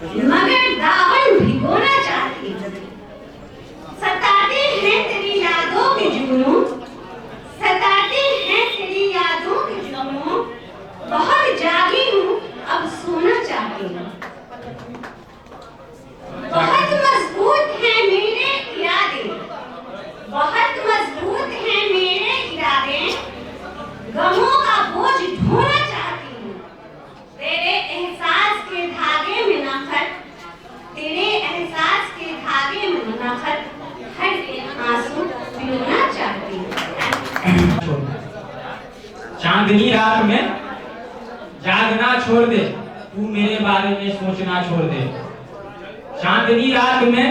मगर दामन भिगोना चाहती हूँ। सताते हैं तेरी यादों के जुगनू, सताते हैं तेरी यादों के जुगनू। बहुत जागी हूँ अब सोना चाहती हूँ। बहुत मजबूत है मेरे इरादे, बहुत मजबूत है मेरे इरादे। गमों का बोझ ढोना चाहती हूँ। तेरे एहसास के धागे में नफरत, तेरे एहसास के धागे में नफरत, हर एक आंसू पीना चाहती हूँ। चांदनी रात में जागना छोड़ दे, तू मेरे बारे में सोचना छोड़ दे। चांदनी रात में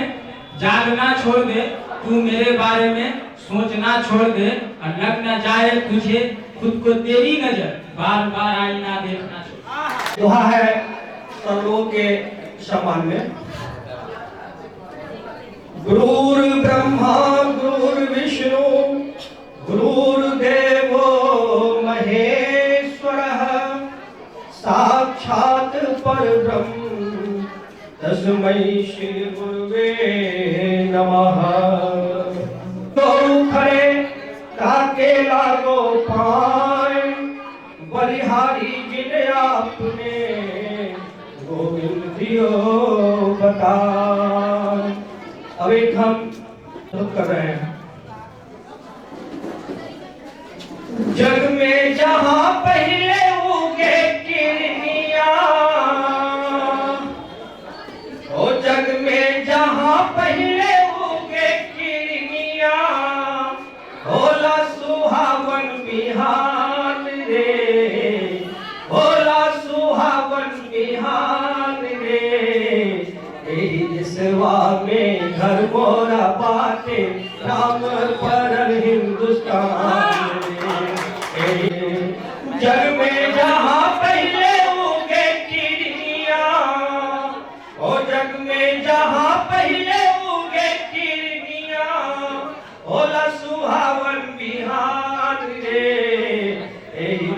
जागना छोड़ दे, तू मेरे बारे में सोचना छोड़ दे। और लग न जाए तुझे खुद को तेरी नजर, बार बार आईना देखना छोड़। दोहा है सर्वों के समान में। गुरुर ब्रह्मा गुरुर्विष्णु गुरुर्देवो महेश्वरः साक्षात् परब्रह्म तस्मै श्री गुरुवे नमः। खरे काके लागो पाए बलिहारी जिन आपने गोविंद दियो बताए। अब एक हम कर रहे हैं। जग में जहां पहले उगे किरनिया, ओ जग में जहां पहले उगे किरनिया, होला सुहावन बिहान रे, होला सुहावन बिहान रे। देशवा में घर मोरा बाटे राम परल हिंदुस्तान रे। जग में जहां पहले उगे किरनिया, ओ जग में जहां पहले उगे किरनिया, होला सुहावन बिहान रे।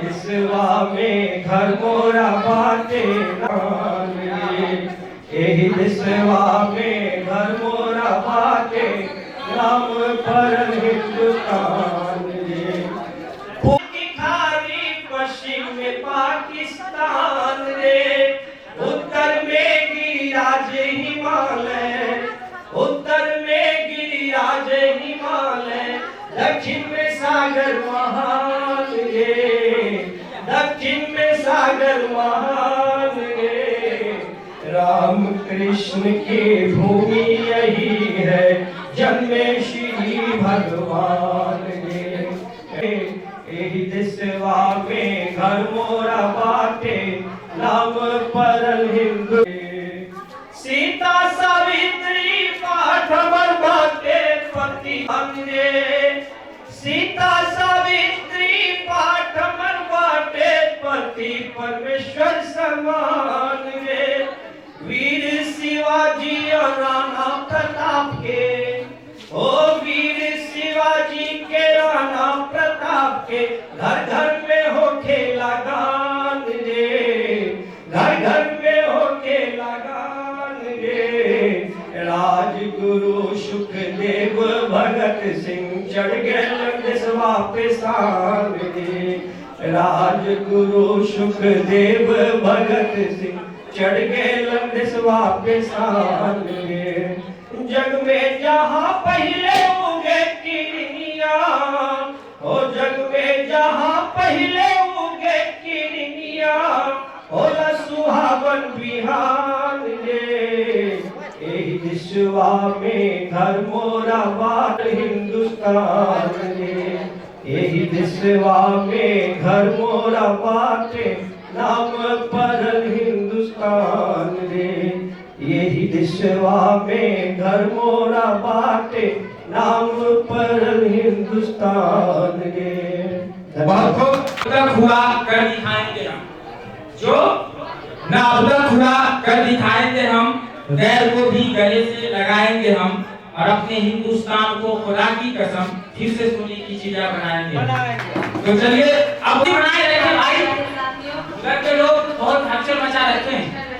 देशवा में घर मोरा बाटे राम रे, एही देशवा में घर मोरा बाटे राम परल हिंदुस्तान रे। खाड़ी पश्चिम में पाकिस्तान रे, उत्तर में गिरिराज हिमालय, उत्तर में गिरिराज हिमालय, दक्षिण में सागर महान रे, दक्षिण में सागर महान रे। राम कृष्ण की भूमि यही है, जन्मे श्री भगवान रे। एही देशवा में घर मोरा बाटे नाम परल हिंदू। सीता सावित्री पाठमर बाटे पति रे, सीता सावित्री पाठमर बाटे पति परमेश्वर समान रे। वीर शिवाजी और राणा प्रताप के, ओ वीर शिवाजी के राणा प्रताप के घर घर में हो खेला गान रे, घर घर में हो खेला गान रे। राजगुरु सुखदेव भगत सिंह चढ़ गए देशवा पे शान रे। राजगुरु सुखदेव भगत सिंह चढ़ गए देशवा पे शान रे। जग में जहां पहले उगे किरनिया, ओ जग में जहां पहले उगे किरनिया, होला सुहावन बिहान रे। एही देशवा में घर मोरा बाट हिंदुस्तान रे, एही देशवा में घर मोरा बाटे नाम परल हिंदुस्तान रे। यही देशवा में घर मोरा बाटे नाम परल हिंदुस्तान रे। बहुत खूब हुआ कर दिखाएंगे हम, जो न अब तक हुआ कर दिखाएंगे हम। गैर को भी गले से लगाएंगे हम, और अपने हिंदुस्तान को खुदा की कसम फिर से सोने की चिड़िया बनाएंगे। तो चलिए अब भी बनाए रखे भाई, उधर के लोग बहुत हलचल मचा रखे हैं।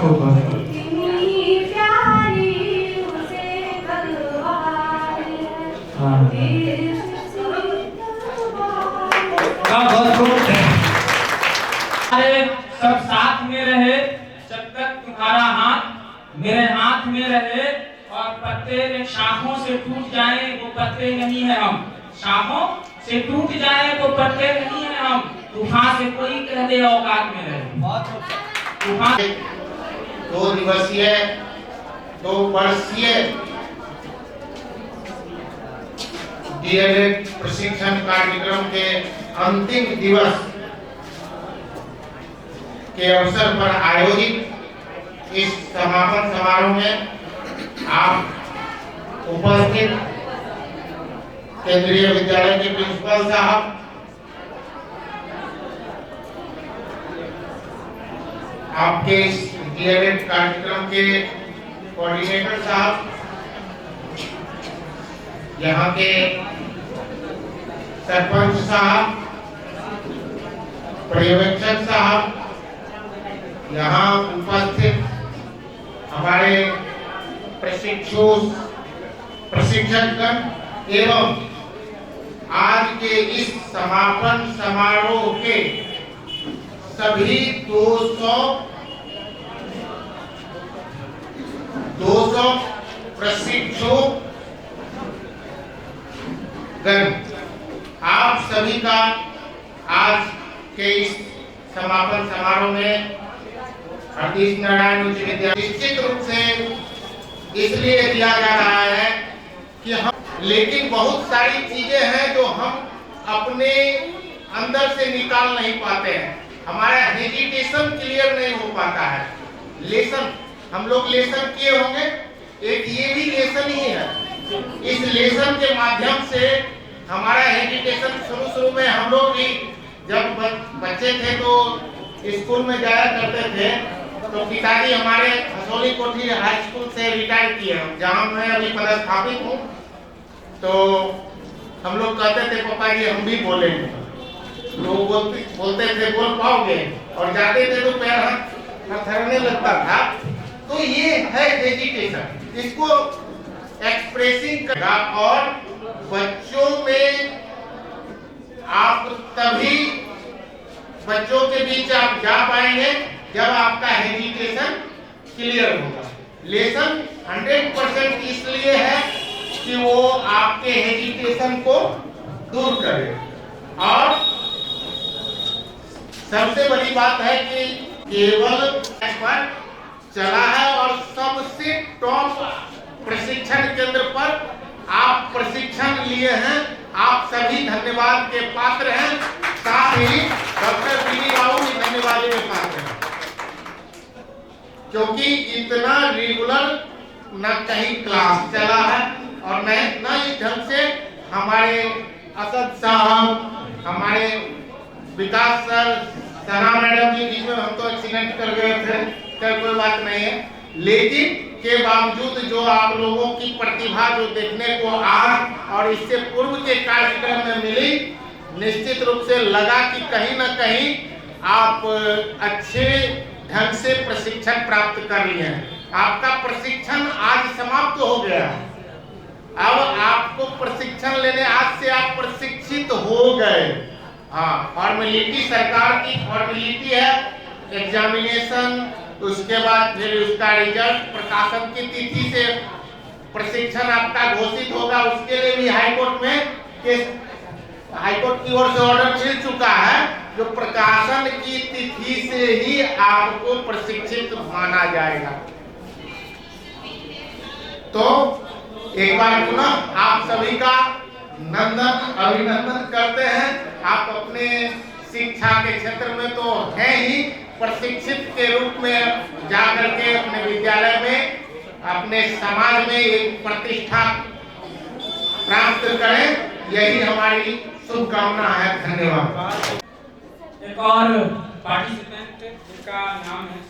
खूब बहुत खूब। इतनी प्यारी उसे तलवार है, हाँ तीर सी तलवार है। बहुत खूब। अरे सब साथ में रहे जब तक तुम्हारा हाथ मेरे हाथ में रहे, और पत्ते शाखों से टूट जाए वो पत्ते नहीं है हम, शाखों से टूट जाए वो पत्ते नहीं है हम, तूफान से कोई कह दे औकात में रहे। तूफान 2 दिवसीय 2 वर्षीय डीएलएड प्रशिक्षण कार्यक्रम के अंतिम दिवस के अवसर पर आयोजित इस समापन समारोह में आप उपस्थित केंद्रीय विद्यालय के प्रिंसिपल साहब, आपके इस डीएलएड कार्यक्रम के कोऑर्डिनेटर साहब, यहाँ के सरपंच साहब, पर्यवेक्षक साहब, यहाँ उपस्थित हमारे प्रशिक्षकगण एवं आज के इस समापन समारोह के सभी 200 प्रशिक्षुगण, आप सभी का आज के इस समापन समारोह में हरदीश नारायण उच्च विद्यालय निश्चित रूप से इसलिए दिया जा रहा है कि हम, लेकिन बहुत सारी चीजें हैं जो हम अपने अंदर से निकाल नहीं पाते हैं, हमारा हेजिटेशन क्लियर नहीं हो पाता है। लेसन हम लोग लेसन किए होंगे, एक ये भी लेसन ही है। इस लेसन के माध्यम से हमारा हेजिटेशन शुरू में हम लोग भी जब बच्चे थे तो स्कूल में जाया करते थे, तो पिताजी हमारे हसोली कोठी हाई स्कूल से रिटायर किए हैं, जहाँ मैं अभी पदस्थापित हूँ। तो हम लोग कहते थे पापा जी हम भी बोलेंगे, तो बोलते थे बोल पाओगे, और जाते थे तो पैर हाथ थरने लगता था। तो ये है एजुकेशन, इसको एक्सप्रेसिंग करना, और बच्चों में आप तभी बच्चों के बीच आप जा पाएंगे जब आपका हेजिटेशन क्लियर होगा। लेसन 100% इसलिए है कि वो आपके हेजिटेशन को दूर करे, और सबसे बड़ी बात है कि केवल पर चला है और सबसे टॉप प्रशिक्षण केंद्र पर आप प्रशिक्षण लिए हैं। आप सभी धन्यवाद के पात्र हैं, साथ ही डॉक्टर पीवी राव भी धन्यवाद के पात्र हैं, क्योंकि इतना रेगुलर न कहीं क्लास चला है और न इस ढंग से हमारे असद साहब, हमारे विकास सर, सना मैडम जी बीच में हम तो एक्सीडेंट कर गए थे, कोई बात नहीं है, लेकिन के बावजूद जो आप लोगों की प्रतिभा जो देखने को आज और इससे पूर्व के कार्यक्रम में मिली, निश्चित रूप से लगा कि कहीं न कहीं आप अच्छे ढंग से प्रशिक्षण प्राप्त कर लिए हैं। आपका प्रशिक्षण आज समाप्त हो गया है, अब आपको प्रशिक्षण लेने, आज से आप प्रशिक्षित हो गए। हाँ, फॉर्मेलिटी सरकार की फॉर्मेलिटी है, एग्जामिनेशन, उसके बाद फिर उसका रिजल्ट प्रकाशन की तिथि से प्रशिक्षण आपका घोषित होगा। उसके लिए भी हाईकोर्ट में हाईकोर्ट की ओर से ऑर्डर मिल चुका है, जो प्रकाशन की तिथि से ही आपको प्रशिक्षित माना जाएगा। तो एक बार पुनः आप सभी का अभिनंदन करते हैं। आप अपने शिक्षा के क्षेत्र में तो हैं ही, प्रशिक्षित के रूप में जाकर के अपने विद्यालय में, अपने समाज में एक प्रतिष्ठा प्राप्त करें, यही हमारी शुभकामना है। धन्यवाद। एक और पार्टिसिपेंट जिसका नाम है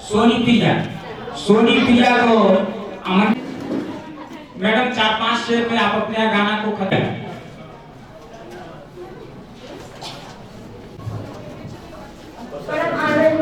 सोनी प्रिया। सोनी प्रिया को मैडम 4-5 शेर में आप अपने गाना को खत्म। परम आनंद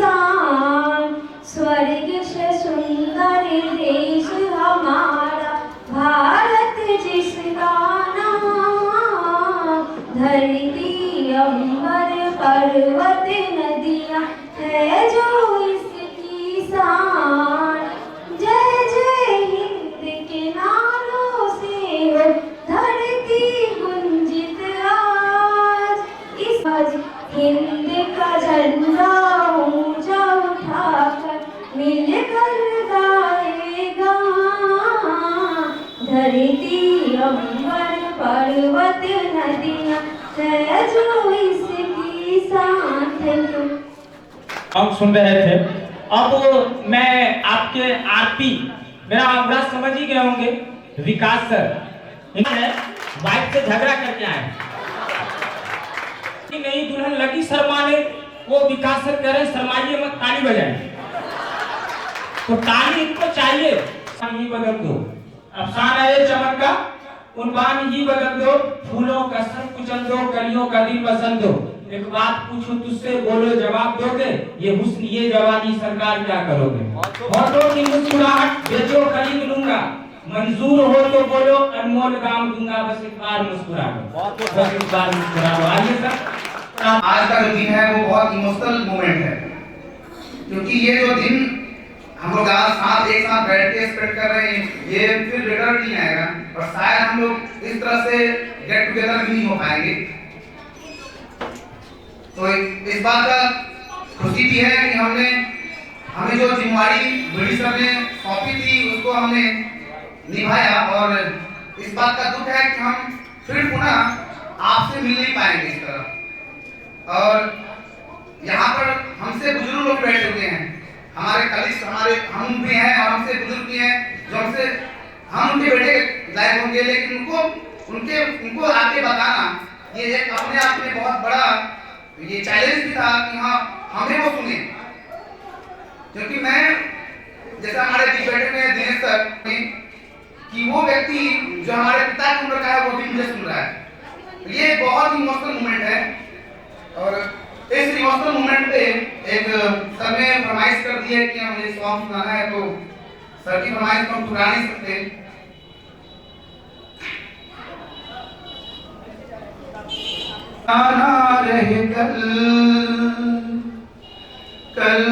शान, स्वर्ग से सुंदर देश हमारा भारत जिसका नाम, धरती अंबर पर्वत नदियाँ है जो इसकी शान। जय जय हिंद के नारों से हो धरती गुंजित आज, इस आज हिंद का झंडा ऊंचा उठाकर मिलकर गाएगा, धरती अंबर पर्वत नदियाँ है जो इसकी शान। Thank you. हम सुन रहे थे। अब मैं आपके आरती, मेरा अवराज समझ ही गए होंगे, विकास सर इन्होंने वाइफ से झगड़ा करके आए, नहीं दुल्हन लगी शर्माने, वो विकास सर कह रहे शर्माइए मत, ताली बजाएं। तो ताली इनको चाहिए, ही बदल दो, अफसाना है चमन का उन्वान ही बदल दो, फूलों का संग कुचल दो, कलियों का दिल बसंत दो। एक बात पूछूं तुझसे, बोलो जवाब दोगे, ये हुस्न ये जवानी सरकार क्या करोगे? होठों की मुस्कुराहट बेचो खरीद लूंगा, मंजूर हो तो बोलो अनमोल दाम दूंगा, बस एक बार मुस्कुरा दो, बस एक बार मुस्कुरा दो। आइए सर। आज का जो दिन है वो बहुत इमोशनल मोमेंट है, क्योंकि ये जो दिन हम लोग आज साथ एक साथ बैठ के स्पेंड कर रहे हैं, ये फिर रिटर्न नहीं आएगा और शायद हम लोग इस तरह से गेट टुगेदर भी नहीं हो पाएंगे। तो इस बात का खुशी भी है कि हमें जो जिम्मेवारी बड़ी सर ने सौंपी थी उसको हमने निभाया, और इस बात का दुख है कि हम फिर पुनः आपसे मिल नहीं पाएंगे इस तरह। और यहाँ पर हमसे बुजुर्ग लोग बैठे हुए हैं, हमारे कलीग्स, हम भी हैं और हमसे बुजुर्ग भी हैं, जो हम उनके बेटे लायक होंगे, लेकिन उनको आके बताना ये एक अपने आप में बहुत बड़ा ये चैलेंज भी था कि हाँ हमें वो सुने। क्योंकि मैं जैसे हमारे बीच बैठे हुए दिनेश सर कि वो व्यक्ति जो हमारे पिता की उम्र का है वो भी मुझे सुन रहा है, ये बहुत इमोशनल मोमेंट है। और इस इमोशनल मोमेंट पे एक सर ने फरमाइश कर दी है कि हमें सॉन्ग सुनाना है, तो सर की फरमाइश को हम ठुकरा नहीं सकते। आना रहे कल कल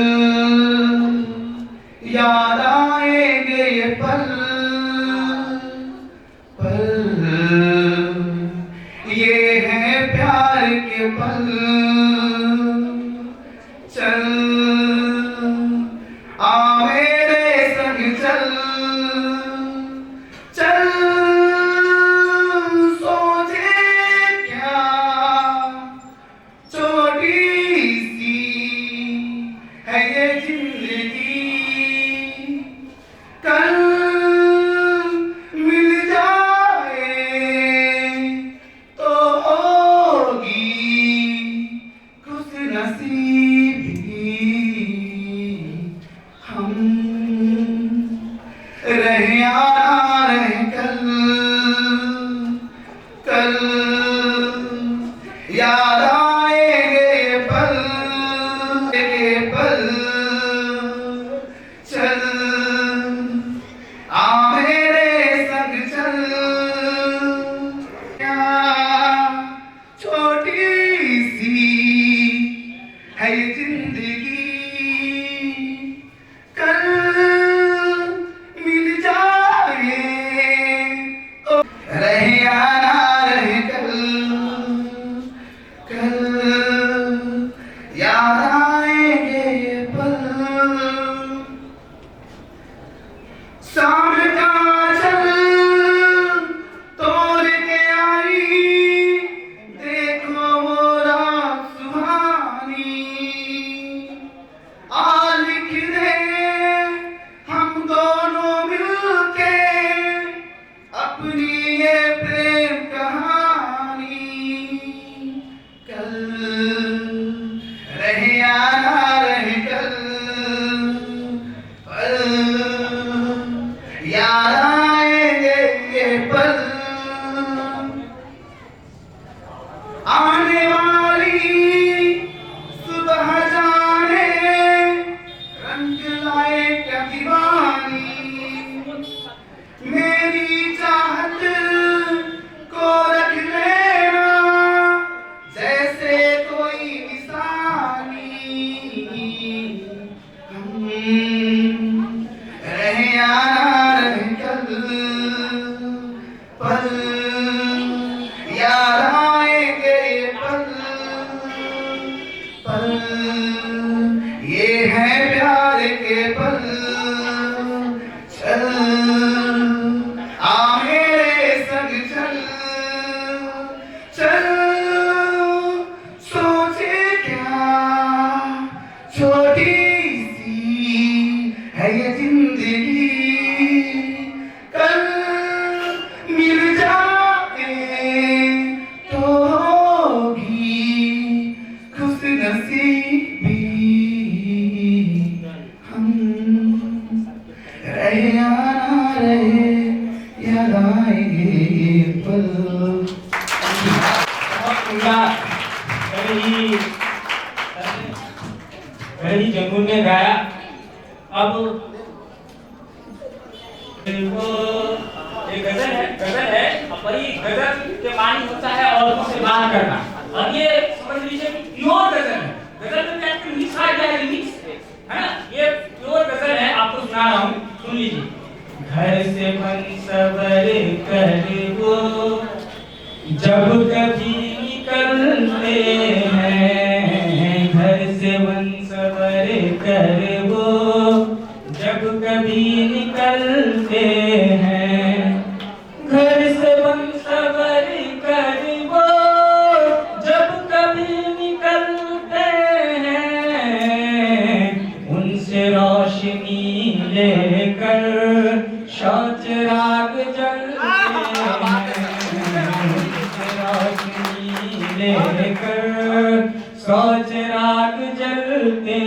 याद आएंगे ये पल पल, ये हैं प्यार के पल। चल आ मेरे संग चल चल, सोचे क्या छोटी सी है पल याद आएंगे ये पल पल, ये है प्यार के पल। चल आ मेरे संग चल चल, सोचे क्या छोटी सी है ये जिंदगी, कल मिल जाए तो होगी खुश नसीबी। हम रहे या ना रहे, याद आएंगे ये पल। बहुत उम्दा, बड़े ही जुनून में गाया। अब वो एक गजल है अब भाई गजल के मानी होता है औरतों से बात करना, और ये समझ लीजिए कि प्योर गजल है। गजल में क्या मिक्स आ गया है, मिक्स है ना, ये प्योर गजल है, आपको सुना रहा हूँ, सुन लीजिए। घर से बन सबर कर वो जब कभी निकलते हैं, घर से बन सबर कर वो जब कभी निकलते हैं, घर से बन सबर कर वो जब कभी निकलते हैं, उनसे रोशनी लेकर शौच राग जलते हैं, उनसे रोशनी लेकर शौच राग जलते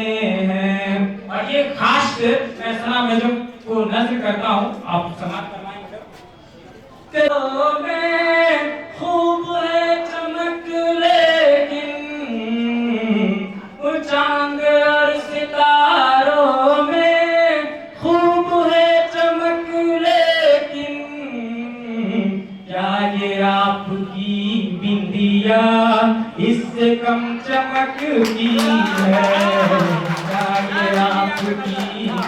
हैं। और ये खास फैसला मैं जो को नज़्म करता हूँ, आप समाप्त करवाएंगे। तेरों में खूब है चमक लेकिन वो चांद और सितारों में खूब है चमक लेकिन, क्या ये आपकी बिंदिया इससे कम चमकती है, क्या ये आपकी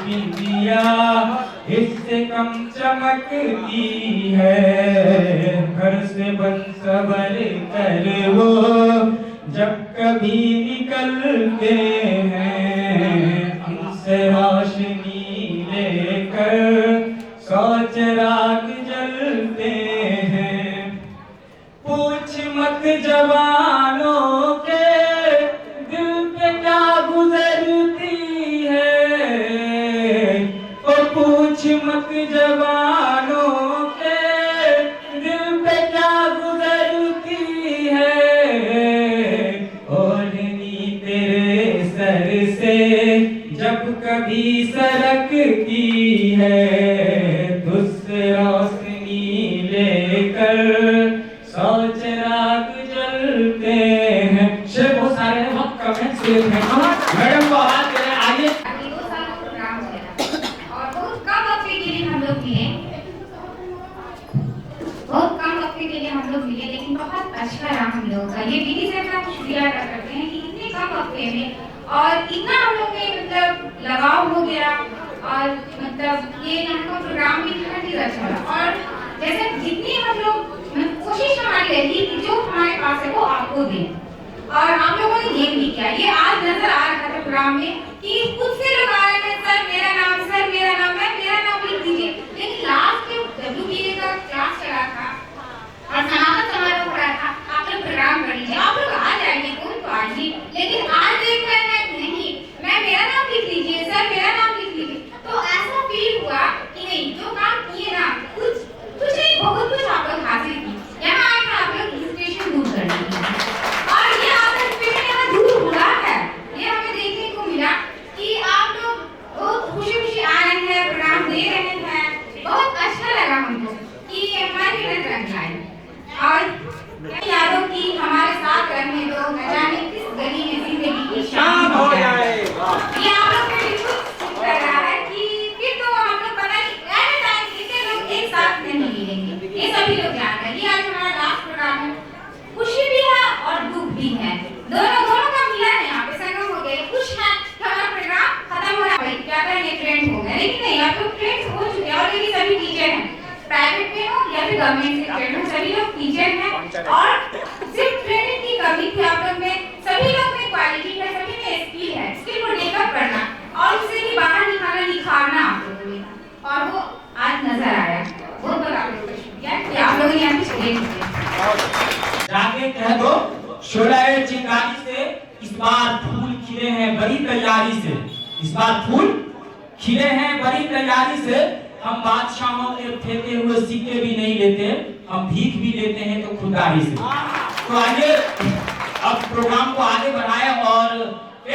बिंदिया इससे कम चमकती है। घर से बन सबर कर वो जब कभी निकलते हैं, हमसे रोशनी लेकर सोच राग जलते हैं। पूछ मत जवानों के दिल पे क्या गुजरती है, ओ पूछ मत जवानों के दिल पे क्या गुजरती है, ओढ़नी तेरे सर से जब कभी सरकती है, तुझसे रोशनी लेकर सोच राग जलते हैं। शेर बहुत सारे हैं, बहुत कम है, शेर है। मैडम को आवाज दे रहे हैं, आइए। 2 साल का प्रोग्राम चला और बहुत कम वक्त के लिए हम लोग मिले, बहुत कम वक्त के लिए हम लोग मिले, लेकिन बहुत अच्छा रहा हम लोग का। ये बीडी सर का शुक्रिया अदा करते हैं कि इतने कम वक्त में और इतना हम लोग में मतलब लगाव हो गया, और मतलब ये हमको प्रोग्राम भी बहुत ही अच्छा लगा। और जैसे जितनी हम लोग कोशिश हमारी रही कि जो हमारे पास है वो आपको दें, और हम लोगों ने ये भी किया। ये आज नजर आ रहा था प्रोग्राम में कि खुद से लोग आ रहे हैं, सर मेरा नाम लिख दीजिए, लेकिन लास्ट में WBA का क्लास चला था और समापन समारोह हो रहा था, आप लोग प्रोग्राम कर लीजिए, आप लोग आ जाइए, कोई तो आइए, लेकिन आज देख रहे हैं नहीं, मैं मेरा नाम लिख लीजिए, सर मेरा नाम लिख लीजिए। तो ऐसा फील हुआ कि नहीं, जो काम किए ना, कुछ नहीं, बहुत कुछ आप लोग हासिल किए। यहाँ आए हैं आप लोग हेजिटेशन दूर करने के लिए, और ये आपका हेजिटेशन यहाँ दूर हुआ है। ये हमें देखने को मिला कि आप लोग बहुत खुशी आ रहे हैं, प्रोग्राम दे रहे हैं, बहुत अच्छा लगा हमको कि हमारी मेहनत रंग लाई। और यादों की हमारे साथ रहने दो, न जाने किस गली में जिंदगी की शाम हो जाए। ये आप लोग को बिल्कुल सूट कर रहा है कि फिर तो हम लोग पता नहीं एट टाइम कितने लोग एक साथ नहीं मिलेंगे, ये सभी लोग जान रहे हैं। ये आज हमारा लास्ट प्रोग्राम है, खुशी भी है और दुख भी है, दोनों का मिलन है, यहाँ पे संगम हो गया। खुश है कि हमारा प्रोग्राम खत्म हो रहा है, क्या करेंगे, ट्रेंड हो गया, लेकिन नहीं, आप लोग ट्रेंड हो चुके हैं, ऑलरेडी सभी टीचर हैं, गवर्नमेंट से ट्रेनर सभी लोग टीचर हैं और सिर्फ ट्रेनिंग की कमी थी आप लोग में, सभी लोग में क्वालिटी है, सभी में स्किल है, स्किल को डेवलप करना और उसे भी बाहर निखारना आप लोगों में, और वो आज नजर आया। बहुत बहुत आप लोगों का शुक्रिया कि आप लोगों ने यहाँ पे ट्रेनिंग की। जाके कह दो शोलाए चिंगारी से इस बार फूल खिले हैं बड़ी तैयारी से, इस बार फूल खिले हैं बड़ी तैयारी से। हम बादशाहों के फेंके हुए सिक्के भी नहीं लेते, हम भीख भी लेते हैं तो खुदारी से। तो आइए अब प्रोग्राम को आगे बढ़ाएं और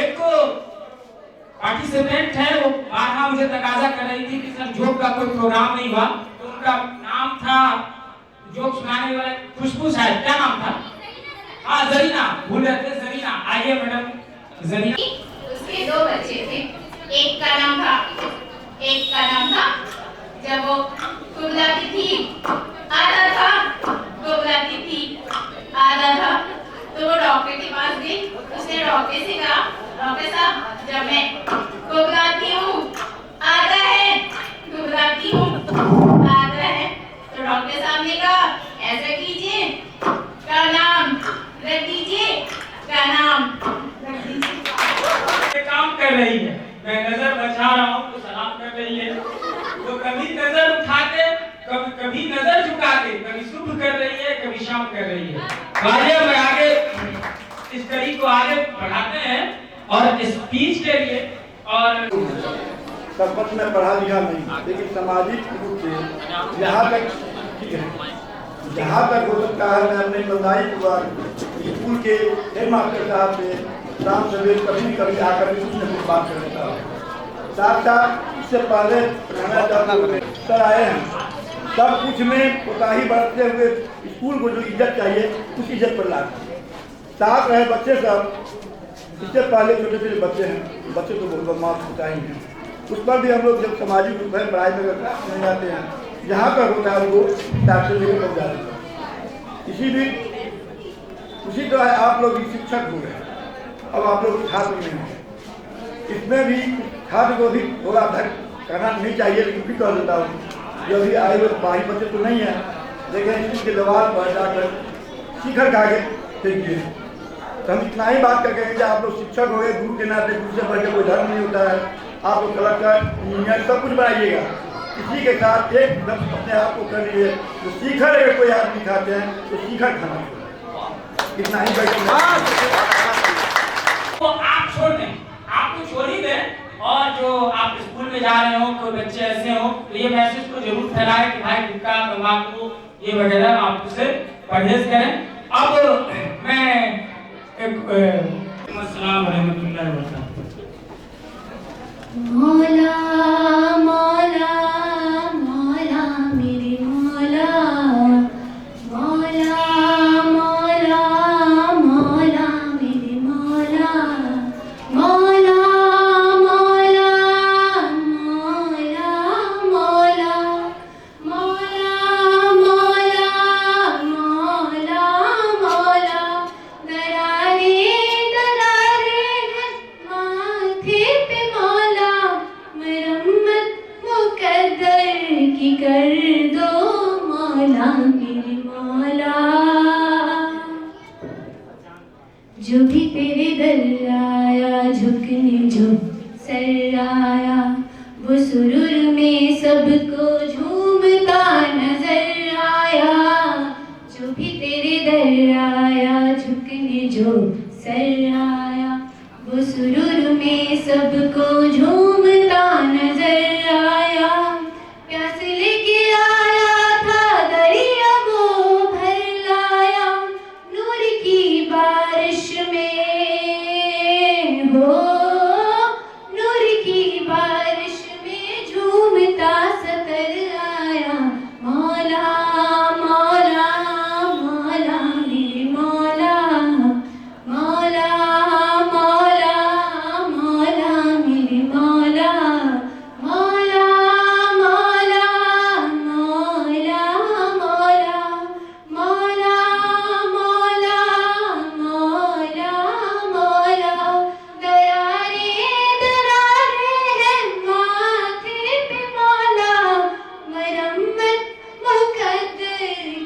एक पार्टिसिपेंट है वो बारहा मुझे तकाजा कर रही थी कि सर जोक का कोई प्रोग्राम नहीं हुआ, तो उनका नाम था जोक सुनाने वाले खुशबू शायद, क्या नाम था? हाँ जरीना, भूल रहे थे जरीना। आइए मैडम जरीना। उसके दो बच्चे थे, एक का नाम था जब वो कुबलाती थी आधा था, कुबलाती थी आधा था, तो वो डॉक्टर के पास गई। उसने डॉक्टर से कहा, डॉक्टर साहब जब मैं कुबलाती हूँ आधा है, कुबलाती हूँ आधा है, तो डॉक्टर साहब ने कहा ऐसा कीजिए, का नाम रख दीजिए, का नाम रख दीजिए। काम कर रही है, मैं नजर बचा रहा हूँ तो सलाम कर रही है, तो कभी नजर उठा के कभी नजर झुका के, कभी सुबह कर रही है कभी शाम कर रही है। आइए मैं आगे इस कड़ी को आगे बढ़ाते हैं और स्पीच के लिए और सरपंच में पढ़ा लिखा नहीं, लेकिन सामाजिक रूप से यहाँ तक ठीक है, जहाँ तक हो सकता है मैं अपने ईमानदारी पूर्वक स्कूल के हेड मास्टर साहब से शाम सवेरे कभी कभी आकर के कुछ न कुछ बात करता हूँ। साथ साथ इससे पहले सर आए हैं, सब कुछ में कोताही बरतते हुए स्कूल को जो इज्जत चाहिए उस इज्जत पर लाते हैं। साथ रहे बच्चे सब, इससे पहले छोटे छोटे बच्चे हैं, बच्चे तो बहुत बदमाश होता ही हैं, उस पर भी हम लोग जब सामाजिक रूप है पढ़ाई में नहीं जाते हैं, जहाँ पर होता है उनको डॉक्टर लेकर पहुँच जाते हैं। उसी तरह आप लोग भी शिक्षक हो गए, अब आप लोग छात्र में हैं, इसमें भी छात्र को भी थोड़ा धैर्य करना नहीं चाहिए, लेकिन भी कह देता हूँ जो अभी आए हुए बाहरी बच्चे तो नहीं है, लेकिन इसके दीवार पर जाकर शिखर का आगे फेंकिए। तो हम इतना ही बात कर कहेंगे, आप लोग शिक्षक हो गए, गुरु के नाते गुरु से बढ़ के कोई धर्म नहीं होता है, आप लोग कलेक्टर इंजीनियर सब कुछ बनाइएगा। इसी के साथ एक अपने आप को कर लीजिए, तो शिखर अगर कोई आदमी खाते हैं तो शिखर खाना चाहिए। इतना ही बैठ तो आप छोड़ दें, आप तो छोड़ ही दें, और जो आप स्कूल में जा रहे हो कोई बच्चे ऐसे हो तो ये मैसेज को जरूर फैलाएं कि भाई गुटखा तंबाकू ये वगैरह आप उसे परहेज करें। अब मैं अस्सलाम रहमतुल्लाहि व बरकातहू। मौला मौला मौला मेरे मौला, मौला मौला मौला मेरे मौला, मौला मौला मौला मौला, मौला मौला मौला मौला, दरारे दरारे हैं माथे पे मौला, मरम्मत मुकद्दर की कर दो मौला मेरे मौला। जो भी तेरे दर आया झुकने जो सर आया, वो सुरूर में सबको झूमता नजर आया। जो भी तेरे दर आया झुकने जो सर आया, वो सुरूर में सबको झूमता नजर आया। प्यास लेके आया था दरिया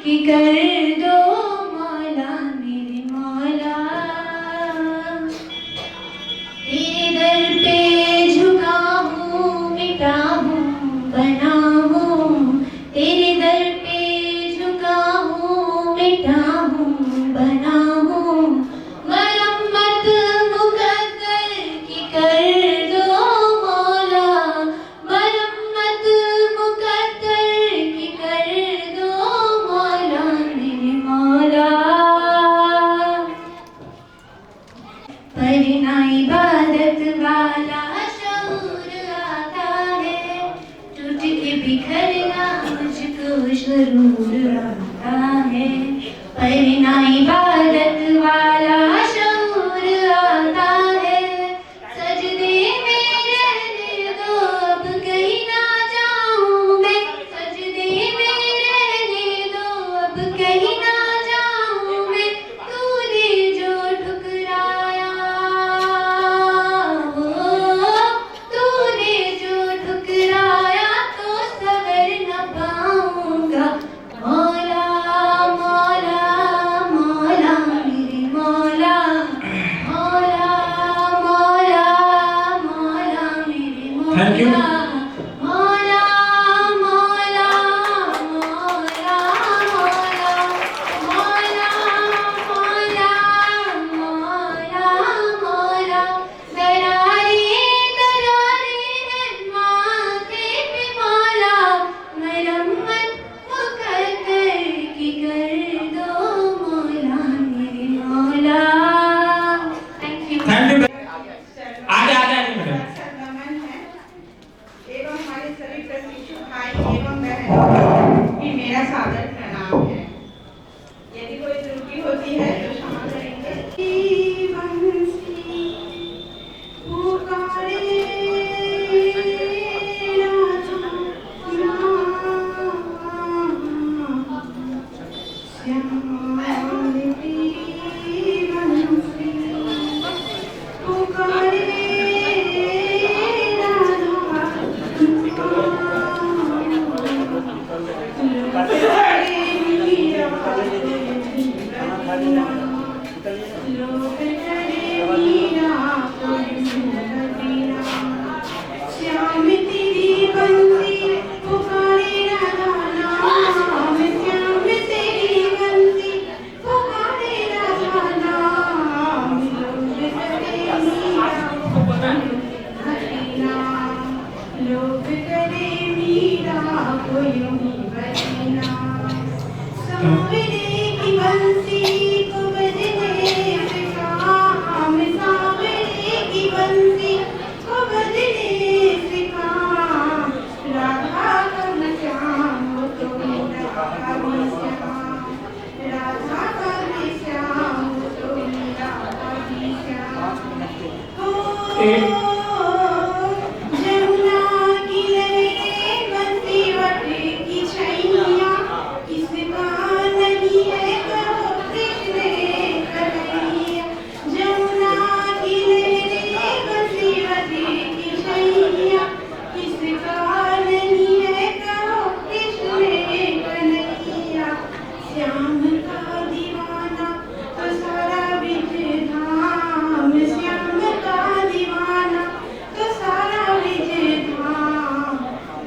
कि कर दो मौला मेरे मौला। तेरे दर पे झुका हूँ, मिटा हूँ, बना हूँ। तेरे दर पे झुका हूँ, मिटा हूँ, बना हूँ। मरम्मत मुकद्दर की कर दो मौला। मरम्मत मुकद्दर की कर दो मौला मेरे मौला। पढ़ना इबादत वाला शऊर आता है, टूट के बिखरना मुझको जरूर आता है। पढ़ना इबादत वाला शऊर आता है, सजदे में रहने दो अब कहीं ना जाऊं मैं। सजदे में रहने दो अब कहीं ना जाऊं मैं। तूने जो ठुकराया, तूने जो ठुकराया तो सबर न पाऊंगा। मौला मौला मौला मेरे मौला। मौला मौला मौला मेरे मौला। Thank you. मौला मौला मौला मौला मौला मौला मौला मौला। दरारे दरारे हैं माथे पे मौला। मरम्मत मुकद्दर की कर दो मौला मेरे मौला। Thank you. Thank you. आगे आगे आगे मैडम। नमन है एवं हमारे सभी प्रशिक्षु भाई एवं बहन भी मेरा सादर प्रणाम है। यदि कोई त्रुटि होती है तो क्षमा करेंगे। बंसी पुकारे राजा श्याम की बंसी पुकारे श्याम तेरी बंसी पुकारे राधा नाम। श्याम तेरी बंसी पुकारे राधा नाम। लोग करे मीरा लोग करे मीरा कोई बजना। सांवरे की बंसी को बजने से काम। सांवरे की बंसी को बजने से काम। राधा का श्याम तो राधा भी श्याम। राधा का श्याम तो राधा भी श्याम। जमुना की लहरें बंसी वट की छैया। किसका नहीं है कहो कृष्ण कन्हैया। जमुना की लहरें बंसी वट की छैया। किसका नहीं है कहो कृष्ण कन्हैया। श्याम का दीवाना तो सारा विज धाम। श्याम का दीवाना तो सारा विज धाम।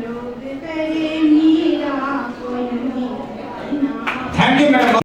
लोग करे मीरा कोई नहीं। Thank you madam.